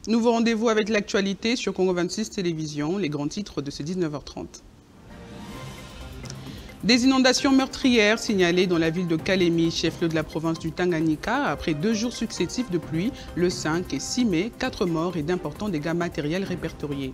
Nouveau rendez-vous avec l'actualité sur Congo 26 Télévision, les grands titres de ce 19h30. Des inondations meurtrières signalées dans la ville de Kalemi, chef-lieu de la province du Tanganyika, après 2 jours successifs de pluie, le 5 et 6 mai, 4 morts et d'importants dégâts matériels répertoriés.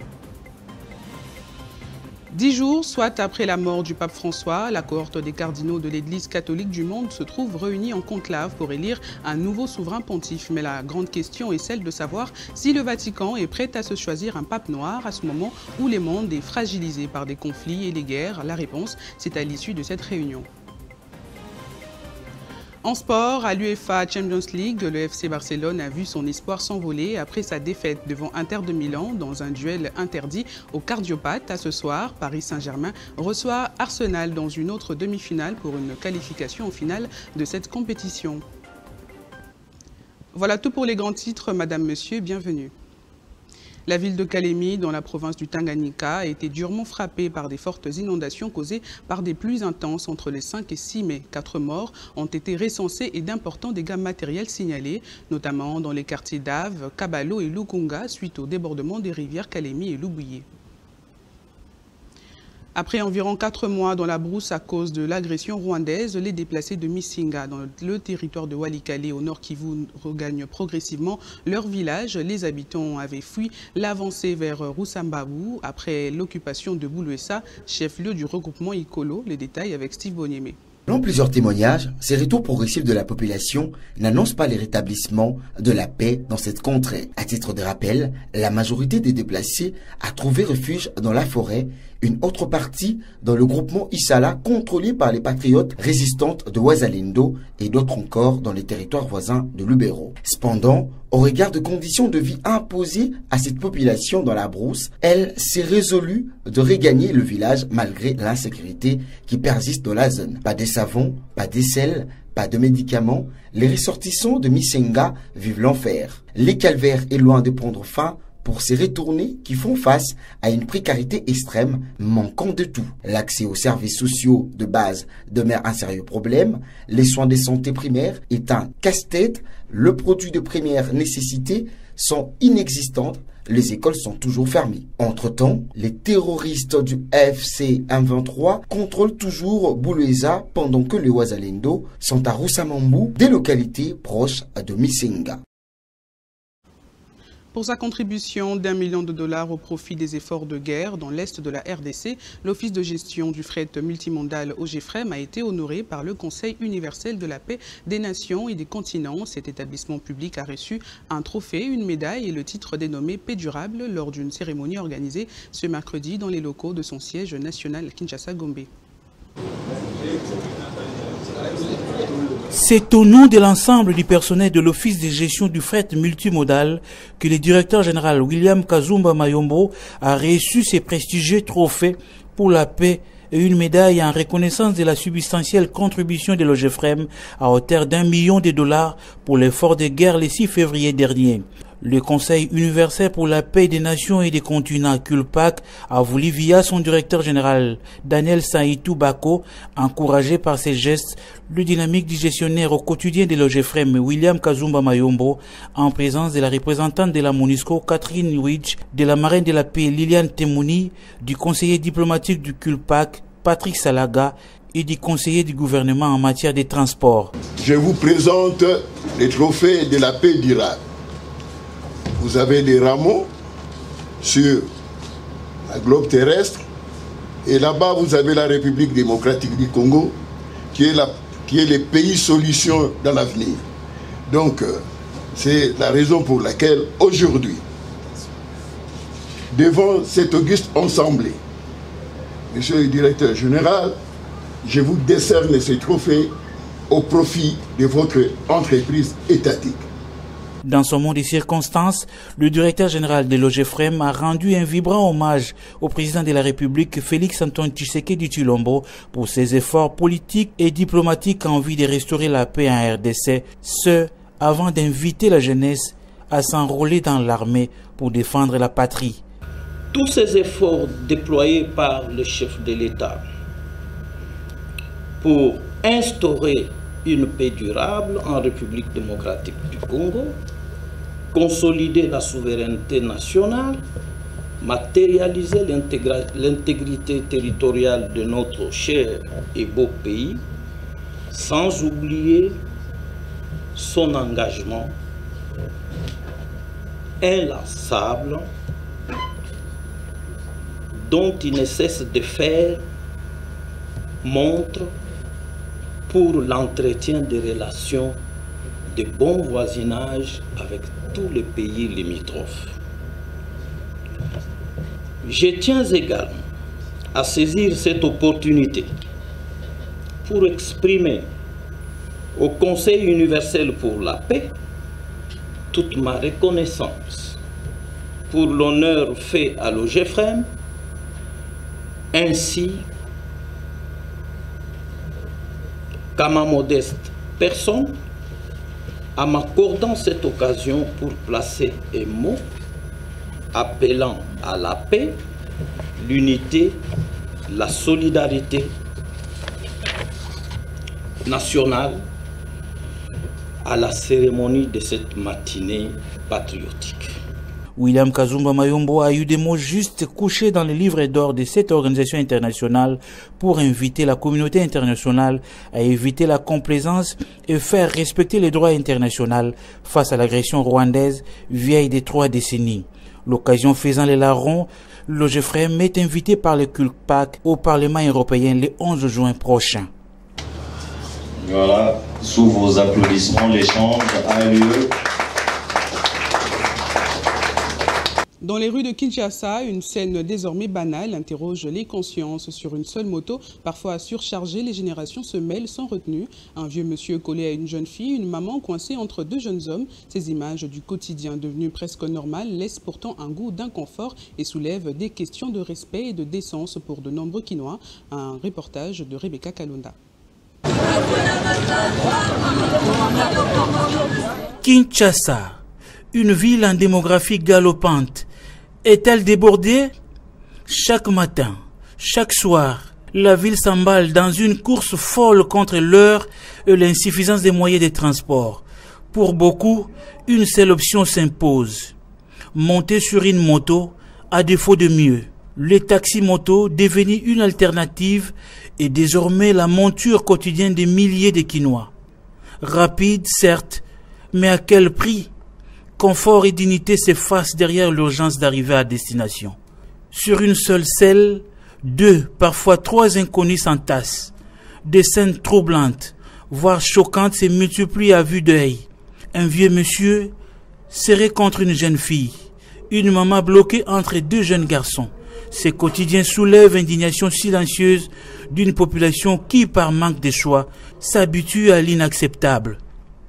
10 jours, soit après la mort du pape François, la cohorte des cardinaux de l'Église catholique du monde se trouve réunie en conclave pour élire un nouveau souverain pontife. Mais la grande question est celle de savoir si le Vatican est prêt à se choisir un pape noir à ce moment où le monde est fragilisé par des conflits et les guerres. La réponse, c'est à l'issue de cette réunion. En sport, à l'UEFA Champions League, le FC Barcelone a vu son espoir s'envoler après sa défaite devant Inter de Milan dans un duel interdit aux cardiopathes. À ce soir, Paris Saint-Germain reçoit Arsenal dans une autre demi-finale pour une qualification au final de cette compétition. Voilà tout pour les grands titres. Madame, Monsieur, bienvenue. La ville de Kalemi, dans la province du Tanganyika, a été durement frappée par des fortes inondations causées par des pluies intenses entre les 5 et 6 mai. 4 morts ont été recensés et d'importants dégâts matériels signalés, notamment dans les quartiers d'Ave, Kabalo et Lukunga, suite au débordement des rivières Kalemi et Lubouye. Après environ 4 mois dans la brousse à cause de l'agression rwandaise, les déplacés de Misinga dans le territoire de Walikale au nord Kivu regagnent progressivement leur village. Les habitants avaient fui l'avancée vers Rusambabu après l'occupation de Boulouessa, chef-lieu du regroupement Ikolo. Les détails avec Steve Boniemé. Selon plusieurs témoignages, ces retours progressifs de la population n'annoncent pas le rétablissement de la paix dans cette contrée. À titre de rappel, la majorité des déplacés a trouvé refuge dans la forêt, une autre partie dans le groupement Isala contrôlé par les patriotes résistantes de Wazalendo et d'autres encore dans les territoires voisins de Lubero. Cependant, au regard de conditions de vie imposées à cette population dans la brousse, elle s'est résolue de regagner le village malgré l'insécurité qui persiste dans la zone. Pas de savon, pas d'aisselle, pas de médicaments, les ressortissants de Misenga vivent l'enfer. Les calvaires est loin de prendre fin pour ces retournés qui font face à une précarité extrême, manquant de tout. L'accès aux services sociaux de base demeure un sérieux problème, les soins de santé primaires est un casse-tête, le produit de première nécessité sont inexistants, les écoles sont toujours fermées. Entre-temps, les terroristes du FC M23 contrôlent toujours Bouloueza pendant que les Wazalendo sont à Rusamambu, des localités proches de Misenga. Pour sa contribution d'1 million de dollars au profit des efforts de guerre dans l'est de la RDC, l'Office de gestion du fret multimodal OGFREM a été honoré par le Conseil universel de la paix des nations et des continents. Cet établissement public a reçu un trophée, une médaille et le titre dénommé Paix durable lors d'une cérémonie organisée ce mercredi dans les locaux de son siège national Kinshasa-Gombe. C'est au nom de l'ensemble du personnel de l'Office de gestion du fret multimodal que le directeur général William Kazumba Mayombo a reçu ces prestigieux trophées pour la paix et une médaille en reconnaissance de la substantielle contribution de l'OGFREM à hauteur d'1 million de dollars pour l'effort de guerre le 6 février dernier. Le Conseil universel pour la paix des nations et des continents, CULPAC, a voulu, via son directeur général, Daniel Saïtou Bako, encouragé par ses gestes, le dynamique du gestionnaire au quotidien de l'OGFREM, William Kazumba Mayombo, en présence de la représentante de la MONUSCO, Catherine Nwidge, de la marraine de la paix, Liliane Temouni, du conseiller diplomatique du CULPAC, Patrick Salaga, et du conseiller du gouvernement en matière de transport. Je vous présente les trophées de la paix durable. Vous avez des rameaux sur la globe terrestre et là-bas vous avez la République démocratique du Congo qui est le pays solution dans l'avenir. Donc c'est la raison pour laquelle aujourd'hui, devant cette auguste assemblée, Monsieur le directeur général, je vous décerne ces trophées au profit de votre entreprise étatique. Dans son monde de circonstances, le directeur général de l'OGFREM a rendu un vibrant hommage au président de la République, Félix Antoine Tshisekedi Tshilombo, pour ses efforts politiques et diplomatiques en vue de restaurer la paix en RDC, ce avant d'inviter la jeunesse à s'enrôler dans l'armée pour défendre la patrie. Tous ces efforts déployés par le chef de l'État pour instaurer une paix durable en République démocratique du Congo consolider la souveraineté nationale, matérialiser l'intégrité territoriale de notre cher et beau pays, sans oublier son engagement inlassable dont il ne cesse de faire montre pour l'entretien des relations de bon voisinage avec tous les pays limitrophes. Je tiens également à saisir cette opportunité pour exprimer au Conseil universel pour la paix toute ma reconnaissance pour l'honneur fait à l'OGFREM ainsi qu'à ma modeste personne en m'accordant cette occasion pour placer un mot appelant à la paix, l'unité, la solidarité nationale à la cérémonie de cette matinée patriotique. William Kazumba Mayombo a eu des mots justes couchés dans les livres d'or de cette organisation internationale pour inviter la communauté internationale à éviter la complaisance et faire respecter les droits internationaux face à l'agression rwandaise vieille de 3 décennies. L'occasion faisant les larrons, l'OGFREM est invité par le CULPAC au Parlement européen le 11 juin prochain. Voilà, sous vos applaudissements, l'échange a lieu. Dans les rues de Kinshasa, une scène désormais banale interroge les consciences. Sur une seule moto, parfois surchargée, les générations se mêlent sans retenue. Un vieux monsieur collé à une jeune fille, une maman coincée entre 2 jeunes hommes. Ces images du quotidien devenues presque normales laissent pourtant un goût d'inconfort et soulèvent des questions de respect et de décence pour de nombreux Kinois. Un reportage de Rebecca Kalonda. Kinshasa, une ville en démographie galopante, est-elle débordée? Chaque matin, chaque soir, la ville s'emballe dans une course folle contre l'heure et l'insuffisance des moyens de transport. Pour beaucoup, une seule option s'impose. Monter sur une moto, à défaut de mieux. Le taxi-moto, devenu une alternative, est désormais la monture quotidienne des milliers de Kinois. Rapide, certes, mais à quel prix? Confort et dignité s'effacent derrière l'urgence d'arriver à destination. Sur une seule selle, 2, parfois 3 inconnus s'entassent. Des scènes troublantes, voire choquantes, se multiplient à vue d'œil. Un vieux monsieur serré contre une jeune fille. Une maman bloquée entre 2 jeunes garçons. Ces quotidiens soulèvent l'indignation silencieuse d'une population qui, par manque de choix, s'habitue à l'inacceptable.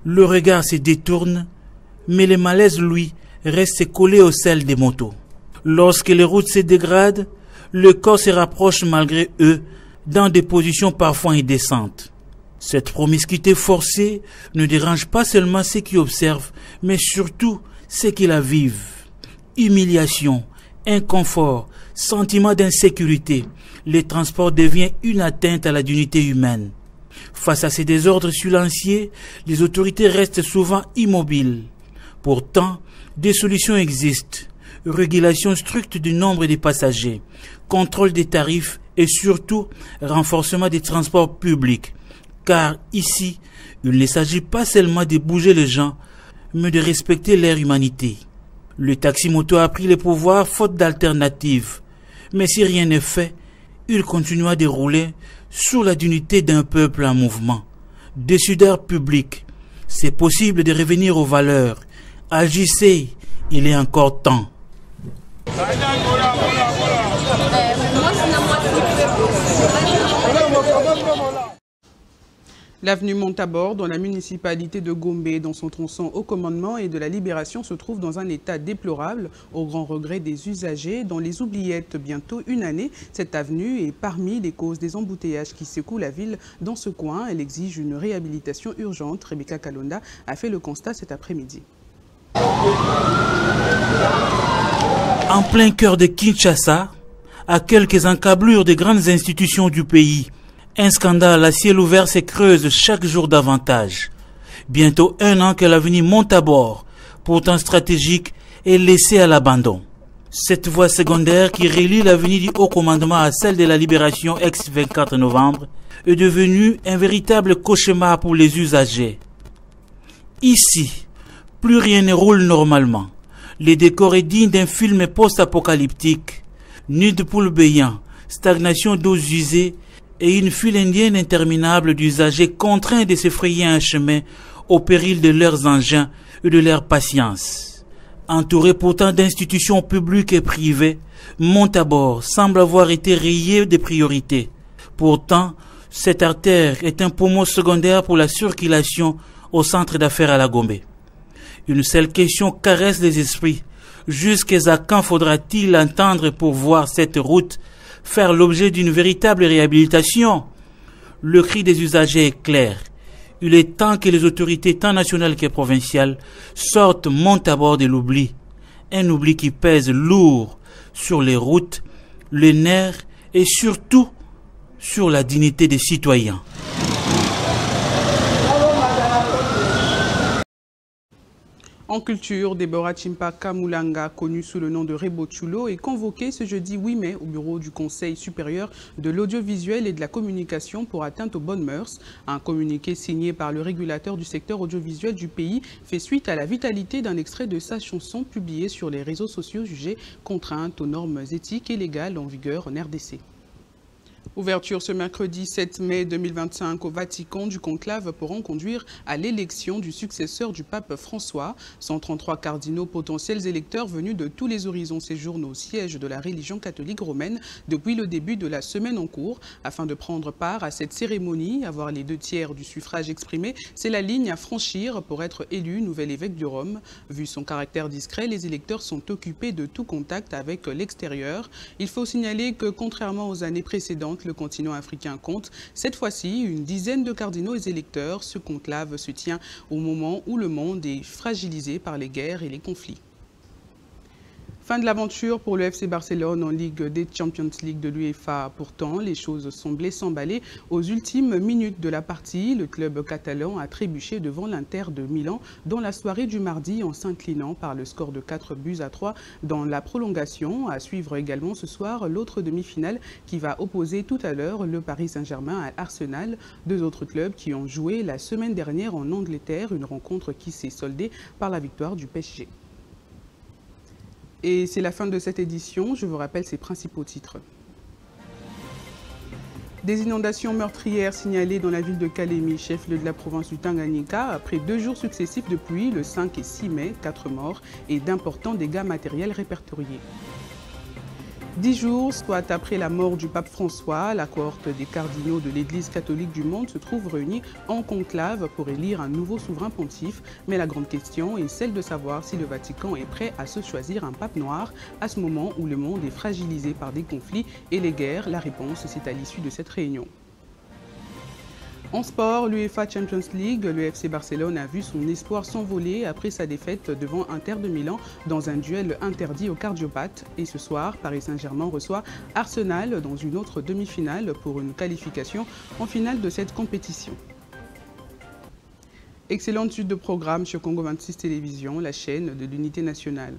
Le regard se détourne, mais le malaise, lui, reste collé aux selles des motos. Lorsque les routes se dégradent, le corps se rapproche malgré eux, dans des positions parfois indécentes. Cette promiscuité forcée ne dérange pas seulement ceux qui observent, mais surtout ceux qui la vivent. Humiliation, inconfort, sentiment d'insécurité, le transport devient une atteinte à la dignité humaine. Face à ces désordres silencieux, les autorités restent souvent immobiles. Pourtant, des solutions existent. Régulation stricte du nombre des passagers, contrôle des tarifs et surtout renforcement des transports publics. Car ici, il ne s'agit pas seulement de bouger les gens, mais de respecter leur humanité. Le taxi-moto a pris le pouvoir faute d'alternative. Mais si rien n'est fait, il continuera de rouler sous la dignité d'un peuple en mouvement. Décideurs publics, c'est possible de revenir aux valeurs. Agissez, il est encore temps. L'avenue Montabor, dans la municipalité de Gombe, dans son tronçon au commandement et de la Libération, se trouve dans un état déplorable, au grand regret des usagers. Dans les oubliettes, bientôt une année, cette avenue est parmi les causes des embouteillages qui secouent la ville dans ce coin. Elle exige une réhabilitation urgente. Rebecca Kalonda a fait le constat cet après-midi. En plein cœur de Kinshasa, à quelques encablures des grandes institutions du pays, un scandale à ciel ouvert se creuse chaque jour davantage. Bientôt 1 an que l'avenue Montabor, pourtant stratégique, est laissée à l'abandon. Cette voie secondaire qui relie l'avenue du Haut Commandement à celle de la Libération ex-24 novembre est devenue un véritable cauchemar pour les usagers. Ici, plus rien ne roule normalement. Le décor est digne d'un film post-apocalyptique. Nid de poules béants, stagnation d'eaux usées et une file indienne interminable d'usagers contraints de se frayer un chemin au péril de leurs engins et de leur patience. Entouré pourtant d'institutions publiques et privées, Montabor semble avoir été rayé des priorités. Pourtant, cette artère est un poumon secondaire pour la circulation au centre d'affaires à la Gombe. Une seule question caresse les esprits. Jusqu'à quand faudra-t-il entendre pour voir cette route faire l'objet d'une véritable réhabilitation? Le cri des usagers est clair. Il est temps que les autorités tant nationales que provinciales sortent Montabor de l'oubli. Un oubli qui pèse lourd sur les routes, les nerfs et surtout sur la dignité des citoyens. En culture, Deborah Chimpaka Moulanga, connue sous le nom de Rebo Chulo, est convoquée ce jeudi 8 mai au bureau du Conseil supérieur de l'audiovisuel et de la communication pour atteinte aux bonnes mœurs. Un communiqué signé par le régulateur du secteur audiovisuel du pays fait suite à la vitalité d'un extrait de sa chanson publié sur les réseaux sociaux jugée contrainte aux normes éthiques et légales en vigueur en RDC. Ouverture ce mercredi 7 mai 2025 au Vatican du conclave pourront conduire à l'élection du successeur du pape François. 133 cardinaux potentiels électeurs venus de tous les horizons séjournent au siège de la religion catholique romaine depuis le début de la semaine en cours. Afin de prendre part à cette cérémonie, avoir les 2/3 du suffrage exprimé, c'est la ligne à franchir pour être élu nouvel évêque du Rhum. Vu son caractère discret, les électeurs sont occupés de tout contact avec l'extérieur. Il faut signaler que contrairement aux années précédentes, le continent africain compte cette fois-ci une dizaine de cardinaux et électeurs. Ce conclave se tient au moment où le monde est fragilisé par les guerres et les conflits. Fin de l'aventure pour le FC Barcelone en Ligue des Champions League de l'UEFA. Pourtant, les choses semblaient s'emballer aux ultimes minutes de la partie. Le club catalan a trébuché devant l'Inter de Milan dans la soirée du mardi en s'inclinant par le score de 4-3 dans la prolongation. À suivre également ce soir l'autre demi-finale qui va opposer tout à l'heure le Paris Saint-Germain à Arsenal. Deux autres clubs qui ont joué la semaine dernière en Angleterre, une rencontre qui s'est soldée par la victoire du PSG. Et c'est la fin de cette édition. Je vous rappelle ses principaux titres. Des inondations meurtrières signalées dans la ville de Kalemi, chef-lieu de la province du Tanganyika, après 2 jours successifs de pluie, le 5 et 6 mai, 4 morts et d'importants dégâts matériels répertoriés. 10 jours, soit après la mort du pape François, la cohorte des cardinaux de l'Église catholique du monde se trouve réunie en conclave pour élire un nouveau souverain pontife. Mais la grande question est celle de savoir si le Vatican est prêt à se choisir un pape noir à ce moment où le monde est fragilisé par des conflits et les guerres. La réponse, c'est à l'issue de cette réunion. En sport, l'UEFA Champions League, le FC Barcelone a vu son espoir s'envoler après sa défaite devant Inter de Milan dans un duel interdit aux cardiopathes. Et ce soir, Paris Saint-Germain reçoit Arsenal dans une autre demi-finale pour une qualification en finale de cette compétition. Excellente suite de programme sur Congo 26 Télévision, la chaîne de l'unité nationale.